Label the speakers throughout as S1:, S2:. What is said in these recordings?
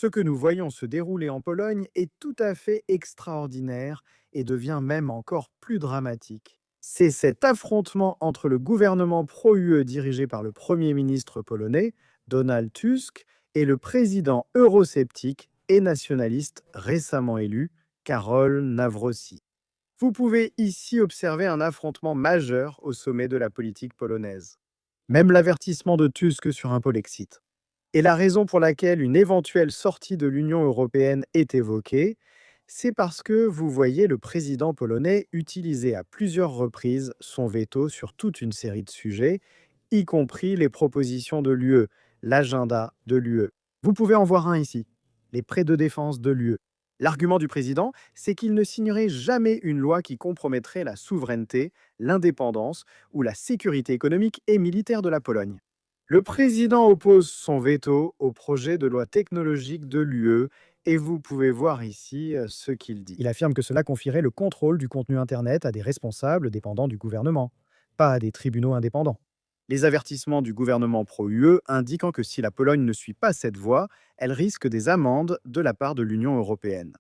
S1: Ce que nous voyons se dérouler en Pologne est tout à fait extraordinaire et devient même encore plus dramatique. C'est cet affrontement entre le gouvernement pro-UE dirigé par le Premier ministre polonais, Donald Tusk, et le président eurosceptique et nationaliste récemment élu, Karol Nawrocki. Vous pouvez ici observer un affrontement majeur au sommet de la politique polonaise. Même l'avertissement de Tusk sur un Polexit. Et la raison pour laquelle une éventuelle sortie de l'Union européenne est évoquée, c'est parce que vous voyez le président polonais utiliser à plusieurs reprises son veto sur toute une série de sujets, y compris les propositions de l'UE, l'agenda de l'UE. Vous pouvez en voir un ici, les prêts de défense de l'UE. L'argument du président, c'est qu'il ne signerait jamais une loi qui compromettrait la souveraineté, l'indépendance ou la sécurité économique et militaire de la Pologne. Le président oppose son veto au projet de loi technologique de l'UE et vous pouvez voir ici ce qu'il dit. Il affirme que cela confierait le contrôle du contenu Internet à des responsables dépendants du gouvernement, pas à des tribunaux indépendants. Les avertissements du gouvernement pro-UE indiquant que si la Pologne ne suit pas cette voie, elle risque des amendes de la part de l'Union européenne.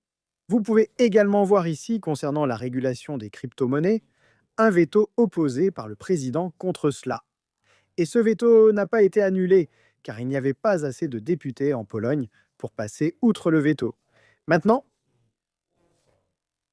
S1: Vous pouvez également voir ici, concernant la régulation des crypto-monnaies, un veto opposé par le président contre cela. Et ce veto n'a pas été annulé, car il n'y avait pas assez de députés en Pologne pour passer outre le veto. Maintenant,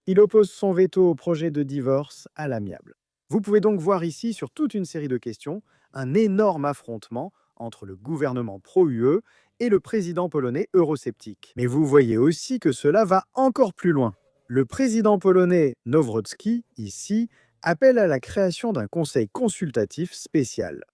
S1: il oppose son veto au projet de divorce à l'amiable. Vous pouvez donc voir ici, sur toute une série de questions, un énorme affrontement entre le gouvernement pro-UE et le président polonais eurosceptique. Mais vous voyez aussi que cela va encore plus loin. Le président polonais Nawrocki, ici, appelle à la création d'un conseil consultatif spécial,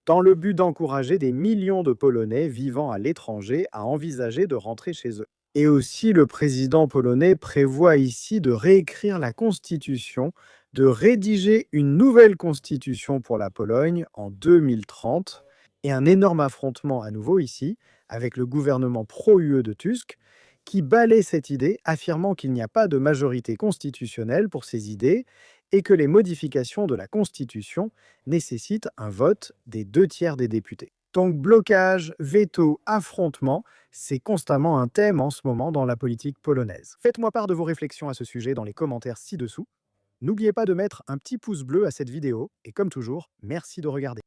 S1: dans le but d'encourager des millions de Polonais vivant à l'étranger à envisager de rentrer chez eux. Et aussi, le président polonais prévoit ici de réécrire la Constitution, de rédiger une nouvelle Constitution pour la Pologne en 2030, et un énorme affrontement à nouveau ici, avec le gouvernement pro-UE de Tusk, qui balaie cette idée, affirmant qu'il n'y a pas de majorité constitutionnelle pour ces idées, et que les modifications de la Constitution nécessitent un vote des 2 tiers des députés. Donc blocage, veto, affrontement, c'est constamment un thème en ce moment dans la politique polonaise. Faites-moi part de vos réflexions à ce sujet dans les commentaires ci-dessous. N'oubliez pas de mettre un petit pouce bleu à cette vidéo, et comme toujours, merci de regarder.